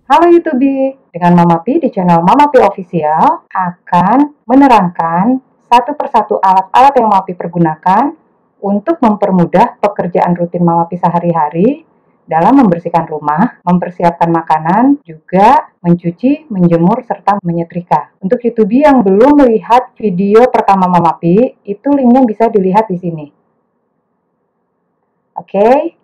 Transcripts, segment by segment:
Halo YouTube, dengan Mama Pi di channel Mama Pi Official akan menerangkan satu persatu alat-alat yang Mama Pi pergunakan untuk mempermudah pekerjaan rutin Mama Pi sehari-hari dalam membersihkan rumah, mempersiapkan makanan, juga mencuci, menjemur, serta menyetrika. Untuk YouTube yang belum melihat video pertama Mama Pi, itu linknya bisa dilihat di sini. Oke?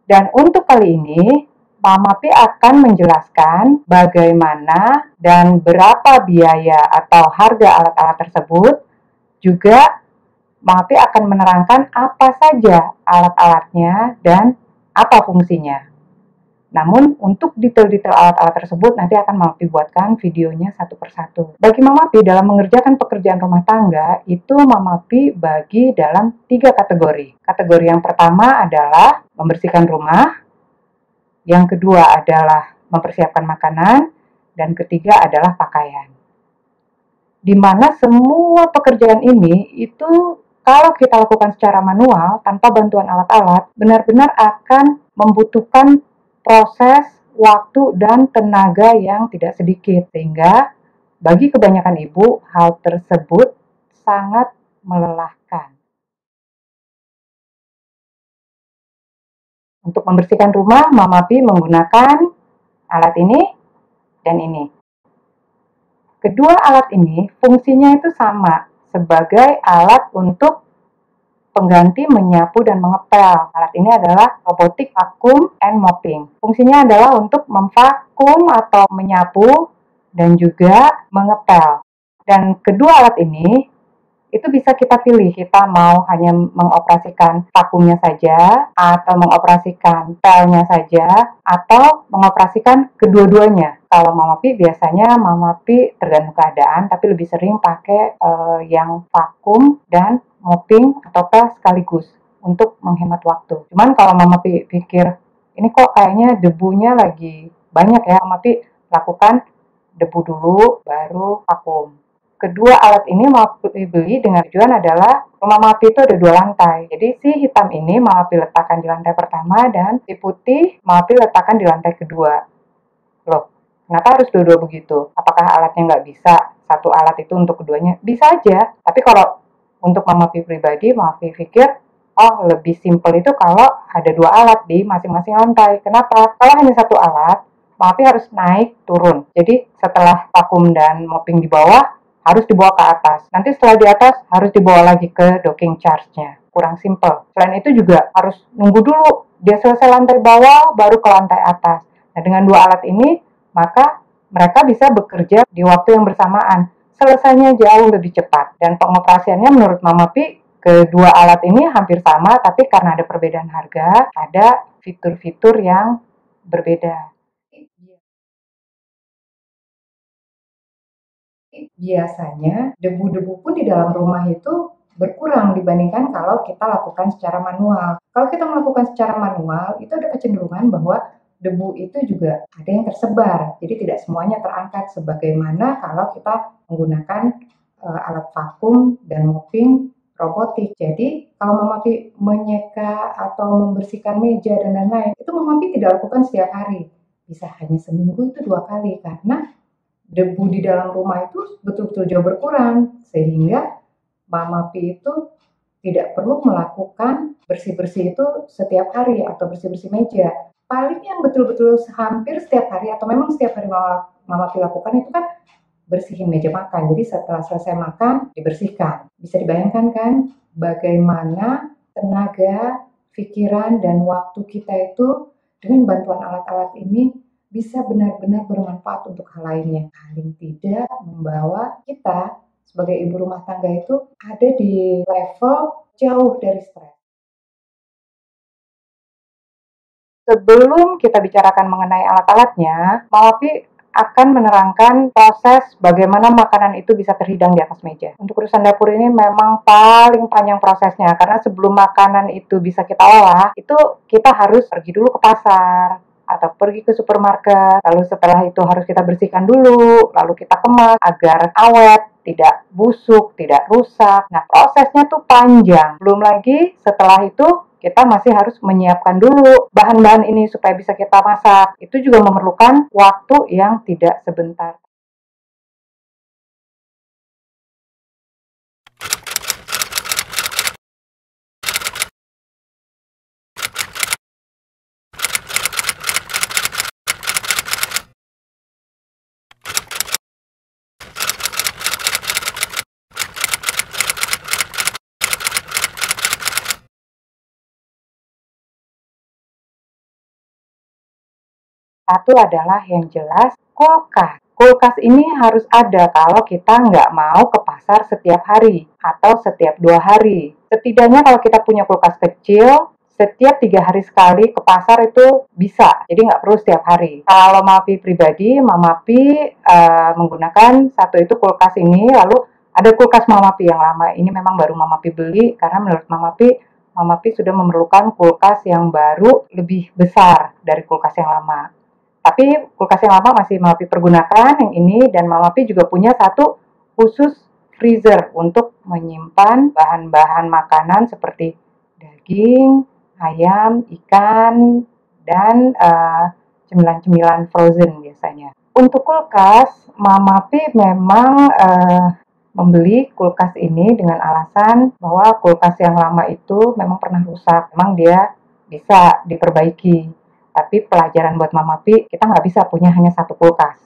Dan untuk kali ini, Mama Pi akan menjelaskan bagaimana dan berapa biaya atau harga alat-alat tersebut. Juga Mama Pi akan menerangkan apa saja alat-alatnya dan apa fungsinya. Namun untuk detail-detail alat-alat tersebut nanti akan Mama Pi buatkan videonya satu persatu. Bagi Mama Pi dalam mengerjakan pekerjaan rumah tangga, itu Mama Pi bagi dalam 3 kategori. Kategori yang pertama adalah membersihkan rumah, yang kedua adalah mempersiapkan makanan, dan ketiga adalah pakaian. Di mana semua pekerjaan ini itu kalau kita lakukan secara manual tanpa bantuan alat-alat, benar-benar akan membutuhkan proses, waktu, dan tenaga yang tidak sedikit. Sehingga bagi kebanyakan ibu, hal tersebut sangat melelahkan. Untuk membersihkan rumah, Mama Pi menggunakan alat ini dan ini. Kedua alat ini fungsinya itu sama sebagai alat untuk pengganti menyapu dan mengepel. Alat ini adalah robotic vacuum and mopping. Fungsinya adalah untuk memvakum atau menyapu dan juga mengepel. Dan kedua alat ini itu bisa kita pilih, kita mau hanya mengoperasikan vakumnya saja, atau mengoperasikan pelnya saja, atau mengoperasikan kedua-duanya. Kalau Mama Pi biasanya Mama Pi tergantung keadaan, tapi lebih sering pakai yang vakum dan mopping atau pel sekaligus untuk menghemat waktu. Cuman kalau Mama Pi pikir, ini kok kayaknya debunya lagi banyak ya, Mama Pi lakukan debu dulu, baru vakum. Kedua alat ini Mama Pi beli dengan tujuan adalah rumah Mama Pi itu ada 2 lantai. Jadi si hitam ini Mama Pi letakkan di lantai pertama dan si putih Mama Pi letakkan di lantai kedua. Loh, kenapa harus dua-dua begitu? Apakah alatnya nggak bisa? Satu alat itu untuk keduanya? Bisa aja. Tapi kalau untuk Mama Pi pribadi, Mama Pi pikir, oh lebih simpel itu kalau ada 2 alat di masing-masing lantai. Kenapa? Kalau hanya satu alat, Mama Pi harus naik turun. Jadi setelah vakum dan mopping di bawah, harus dibawa ke atas. Nanti setelah di atas harus dibawa lagi ke docking charge-nya. Kurang simple. Selain itu juga harus nunggu dulu dia selesai lantai bawah baru ke lantai atas. Nah, dengan 2 alat ini maka mereka bisa bekerja di waktu yang bersamaan. Selesainya jauh lebih cepat dan pengoperasiannya menurut Mama Pi kedua alat ini hampir sama, tapi karena ada perbedaan harga, ada fitur-fitur yang berbeda. Biasanya debu-debu pun di dalam rumah itu berkurang dibandingkan kalau kita lakukan secara manual. Kalau kita melakukan secara manual, itu ada kecenderungan bahwa debu itu juga ada yang tersebar. Jadi tidak semuanya terangkat sebagaimana kalau kita menggunakan alat vakum dan mopping robotik. Jadi kalau Mama Pi menyeka atau membersihkan meja dan lain-lain, itu Mama Pi tidak lakukan setiap hari. Bisa hanya seminggu itu 2 kali karena debu di dalam rumah itu betul-betul jauh berkurang, sehingga Mama Pi itu tidak perlu melakukan bersih-bersih itu setiap hari atau bersih-bersih meja. Paling yang betul-betul hampir setiap hari atau memang setiap hari Mama Pi lakukan itu kan bersihin meja makan. Jadi setelah selesai makan, dibersihkan. Bisa dibayangkan kan bagaimana tenaga, pikiran, dan waktu kita itu dengan bantuan alat-alat ini bisa benar-benar bermanfaat untuk hal lainnya. Paling tidak membawa kita sebagai ibu rumah tangga itu ada di level jauh dari stres. Sebelum kita bicarakan mengenai alat-alatnya, Mama Pi akan menerangkan proses bagaimana makanan itu bisa terhidang di atas meja. Untuk urusan dapur ini memang paling panjang prosesnya, karena sebelum makanan itu bisa kita olah, itu kita harus pergi dulu ke pasar, atau pergi ke supermarket, lalu setelah itu harus kita bersihkan dulu, lalu kita kemas agar awet, tidak busuk, tidak rusak. Nah, prosesnya tuh panjang. Belum lagi setelah itu kita masih harus menyiapkan dulu bahan-bahan ini supaya bisa kita masak. Itu juga memerlukan waktu yang tidak sebentar. Satu adalah yang jelas kulkas. Kulkas ini harus ada kalau kita nggak mau ke pasar setiap hari atau setiap 2 hari. Setidaknya kalau kita punya kulkas kecil, setiap 3 hari sekali ke pasar itu bisa. Jadi nggak perlu setiap hari. Kalau Mamapi pribadi, Mamapi menggunakan satu itu kulkas ini, lalu ada kulkas Mamapi yang lama. Ini memang baru Mamapi beli karena menurut Mamapi sudah memerlukan kulkas yang baru lebih besar dari kulkas yang lama. Tapi kulkas yang lama masih Mamapi pergunakan yang ini, dan Mamapi juga punya satu khusus freezer untuk menyimpan bahan-bahan makanan seperti daging, ayam, ikan, dan cemilan-cemilan frozen biasanya. Untuk kulkas, Mamapi memang membeli kulkas ini dengan alasan bahwa kulkas yang lama itu memang pernah rusak. Memang dia bisa diperbaiki. Tapi pelajaran buat Mamapi, kita nggak bisa punya hanya satu kulkas.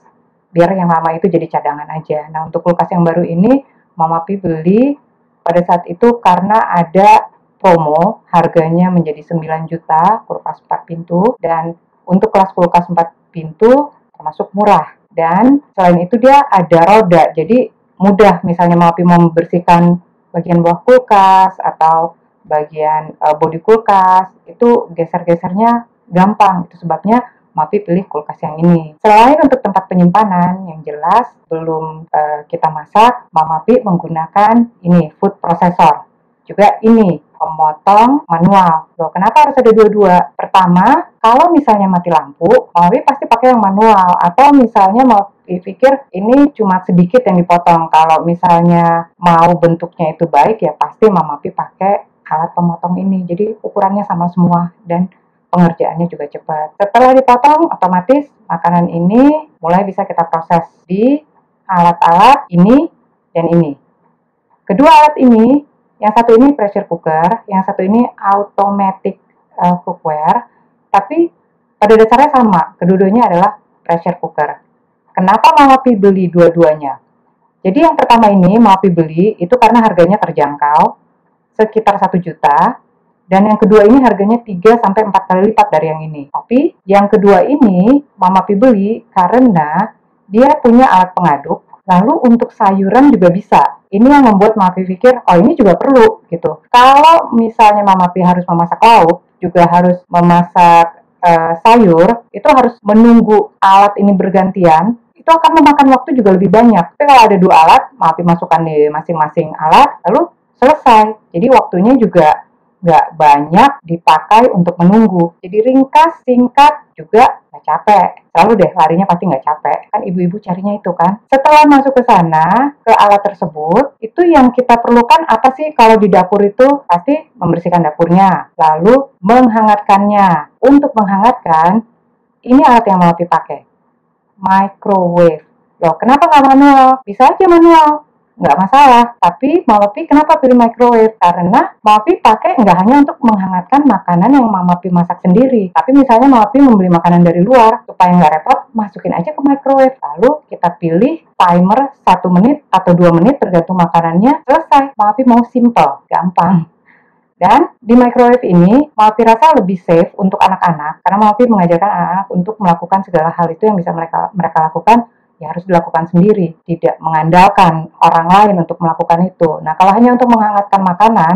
Biar yang lama itu jadi cadangan aja. Nah, untuk kulkas yang baru ini, Mamapi beli pada saat itu karena ada promo, harganya menjadi 9 juta, kulkas 4 pintu, dan untuk kelas kulkas 4 pintu termasuk murah. Dan selain itu dia ada roda, jadi mudah misalnya Mamapi mau membersihkan bagian bawah kulkas atau bagian bodi kulkas, itu geser-gesernya gampang. Itu sebabnya Mamapi pilih kulkas yang ini. Selain untuk tempat penyimpanan, yang jelas belum kita masak, Mamapi menggunakan ini food processor. Juga ini pemotong manual. Loh, kenapa harus ada dua-dua? Pertama, kalau misalnya mati lampu, Mamapi pasti pakai yang manual. Atau misalnya mau pikir ini cuma sedikit yang dipotong. Kalau misalnya mau bentuknya itu baik, ya pasti Mamapi pakai alat pemotong ini. Jadi ukurannya sama semua dan pengerjaannya juga cepat. Setelah dipotong, otomatis makanan ini mulai bisa kita proses di alat-alat ini dan ini. Kedua alat ini, yang satu ini pressure cooker, yang satu ini automatic cookware, tapi pada dasarnya sama, kedua-duanya adalah pressure cooker. Kenapa Mamapi beli dua-duanya? Jadi yang pertama ini Mamapi beli itu karena harganya terjangkau, sekitar 1 juta, dan yang kedua ini harganya 3-4 kali lipat dari yang ini. Tapi yang kedua ini Mamapi beli karena dia punya alat pengaduk, lalu untuk sayuran juga bisa. Ini yang membuat Mamapi pikir, oh ini juga perlu gitu. Kalau misalnya Mamapi harus memasak lauk, juga harus memasak sayur, itu harus menunggu alat ini bergantian, itu akan memakan waktu juga lebih banyak. Tapi kalau ada 2 alat, Mamapi masukkan di masing-masing alat, lalu selesai. Jadi waktunya juga nggak banyak dipakai untuk menunggu. Jadi ringkas, singkat, juga nggak capek. Selalu deh larinya pasti nggak capek. Kan ibu-ibu carinya itu kan. Setelah masuk ke sana, ke alat tersebut, itu yang kita perlukan apa sih kalau di dapur itu? Pasti membersihkan dapurnya, lalu menghangatkannya. Untuk menghangatkan, ini alat yang Mamapi pakai. Microwave. Loh, kenapa nggak manual? Bisa aja manual, nggak masalah. Tapi Mamapi kenapa pilih microwave? Karena Mamapi pakai nggak hanya untuk menghangatkan makanan yang Mamapi masak sendiri, tapi misalnya Mamapi membeli makanan dari luar, supaya nggak repot, masukin aja ke microwave. Lalu kita pilih timer 1 menit atau 2 menit tergantung makanannya, selesai. Mamapi mau simple, gampang. Dan di microwave ini, Mamapi rasa lebih safe untuk anak-anak, karena Mamapi mengajarkan anak-anak untuk melakukan segala hal itu yang bisa mereka lakukan, ya harus dilakukan sendiri, tidak mengandalkan orang lain untuk melakukan itu. Nah, kalau hanya untuk menghangatkan makanan,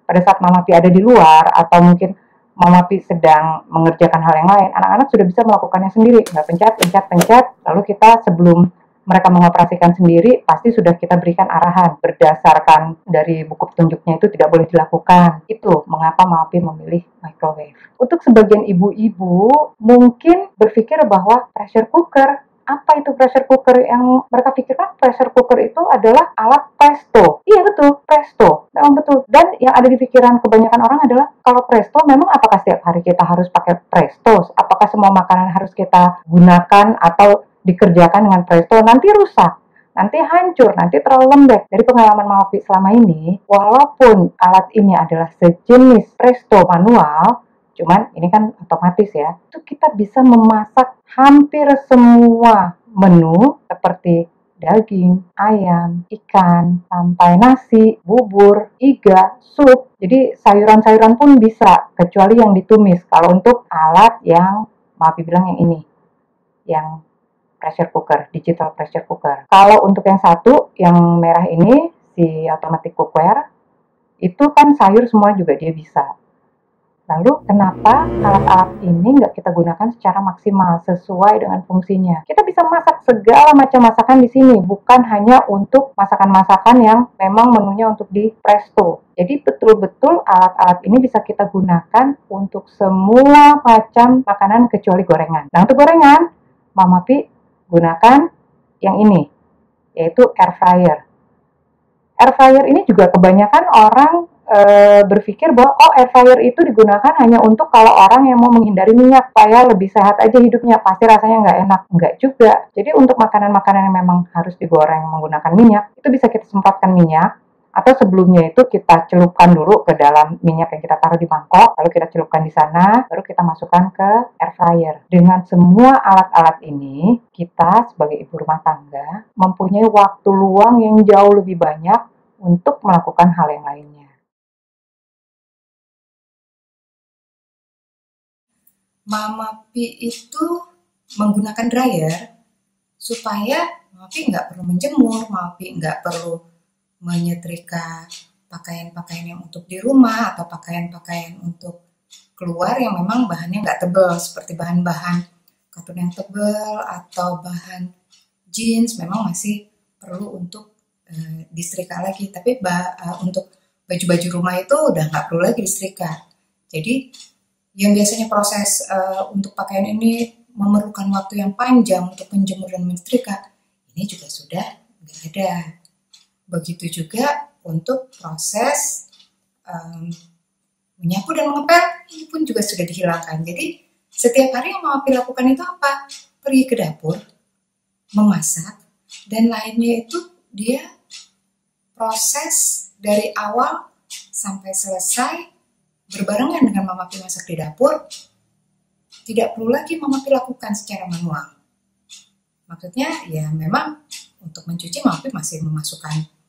pada saat Mamapi ada di luar, atau mungkin Mamapi sedang mengerjakan hal yang lain, anak-anak sudah bisa melakukannya sendiri, nggak pencet, lalu kita sebelum mereka mengoperasikan sendiri, pasti sudah kita berikan arahan berdasarkan dari buku petunjuknya itu tidak boleh dilakukan. Itu mengapa Mamapi memilih microwave. Untuk sebagian ibu-ibu mungkin berpikir bahwa pressure cooker Apa itu pressure cooker? Yang mereka pikirkan pressure cooker itu adalah alat presto. Iya betul, presto. Memang betul. Dan yang ada di pikiran kebanyakan orang adalah kalau presto, memang apakah setiap hari kita harus pakai presto? Apakah semua makanan harus kita gunakan atau dikerjakan dengan presto? Nanti rusak, nanti hancur, nanti terlalu lembek. Dari pengalaman Mama Pi selama ini, walaupun alat ini adalah sejenis presto manual, cuman ini kan otomatis ya, itu kita bisa memasak hampir semua menu seperti daging, ayam, ikan, sampai nasi, bubur, iga, sup. Jadi sayuran-sayuran pun bisa, kecuali yang ditumis. Kalau untuk alat yang, maaf bilang yang ini, yang pressure cooker, digital pressure cooker. Kalau untuk yang satu, yang merah ini, si automatic cookware, itu kan sayur semua juga dia bisa. Lalu kenapa alat-alat ini nggak kita gunakan secara maksimal sesuai dengan fungsinya? Kita bisa masak segala macam masakan di sini, bukan hanya untuk masakan-masakan yang memang menunya untuk di presto. Jadi betul-betul alat-alat ini bisa kita gunakan untuk semua macam makanan kecuali gorengan. Nah untuk gorengan, Mama Pi gunakan yang ini, yaitu air fryer. Air fryer ini juga kebanyakan orang berpikir bahwa air fryer itu digunakan hanya untuk kalau orang yang mau menghindari minyak supaya lebih sehat aja hidupnya, pasti rasanya nggak enak. Nggak juga. Jadi untuk makanan-makanan yang memang harus digoreng menggunakan minyak, itu bisa kita semprotkan minyak, atau sebelumnya itu kita celupkan dulu ke dalam minyak yang kita taruh di mangkok, lalu kita celupkan di sana, baru kita masukkan ke air fryer. Dengan semua alat-alat ini, kita sebagai ibu rumah tangga mempunyai waktu luang yang jauh lebih banyak untuk melakukan hal yang lainnya. Mama Pi itu menggunakan dryer supaya Mama Pi nggak perlu menjemur, Mama Pi nggak perlu menyetrika pakaian-pakaian yang untuk di rumah atau pakaian-pakaian untuk keluar yang memang bahannya nggak tebal, seperti bahan-bahan katun yang tebal atau bahan jeans memang masih perlu untuk disetrika lagi. Tapi untuk baju-baju rumah itu udah nggak perlu lagi disetrika. Jadi yang biasanya proses untuk pakaian ini memerlukan waktu yang panjang untuk menjemur dan menyetrika, ini juga sudah nggak ada. Begitu juga untuk proses menyapu dan mengepel, ini pun juga sudah dihilangkan. Jadi setiap hari yang Mama Pi lakukan itu apa? Pergi ke dapur, memasak, dan lainnya itu dia proses dari awal sampai selesai berbarengan dengan Mama Pi masak di dapur, tidak perlu lagi Mama Pi lakukan secara manual. Maksudnya ya memang untuk mencuci Mama Pi masih memasukkan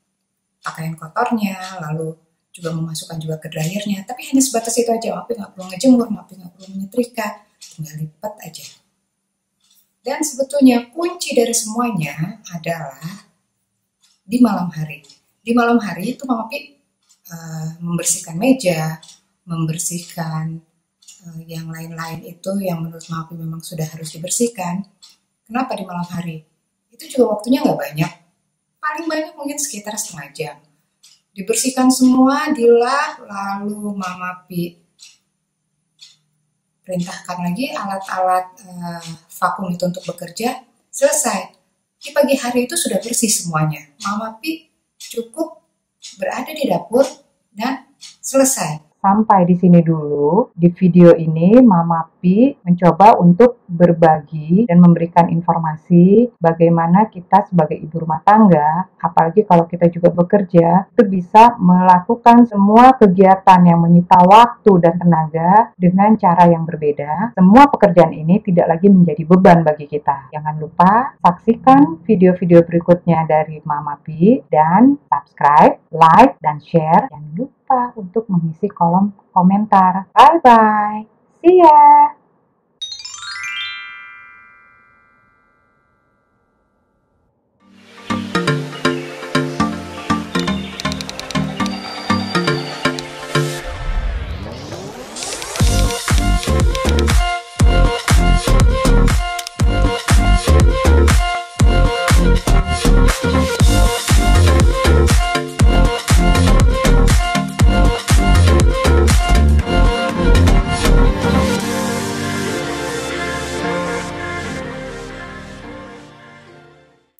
pakaian kotornya, lalu juga memasukkan juga ke dryernya, tapi hanya sebatas itu aja. Mama Pi nggak perlu ngejemur, Mama Pi nggak perlu menyetrika, tinggal lipat aja. Dan sebetulnya kunci dari semuanya adalah di malam hari. Di malam hari itu Mama Pi membersihkan meja, membersihkan yang lain-lain itu yang menurut Mama Pi memang sudah harus dibersihkan. Kenapa di malam hari? Itu juga waktunya nggak banyak. Paling banyak mungkin sekitar setengah jam. Dibersihkan semua, dilap, lalu Mama Pi perintahkan lagi alat-alat vakum itu untuk bekerja. Selesai. Di pagi hari itu sudah bersih semuanya. Mama Pi cukup berada di dapur dan selesai. Sampai di sini dulu. Di video ini Mama Pi mencoba untuk berbagi dan memberikan informasi bagaimana kita sebagai ibu rumah tangga, apalagi kalau kita juga bekerja, itu bisa melakukan semua kegiatan yang menyita waktu dan tenaga dengan cara yang berbeda. Semua pekerjaan ini tidak lagi menjadi beban bagi kita. Jangan lupa saksikan video-video berikutnya dari Mama Pi dan subscribe, like, dan share. Jangan lupa untuk mengisi kolom komentar. Bye-bye. See ya!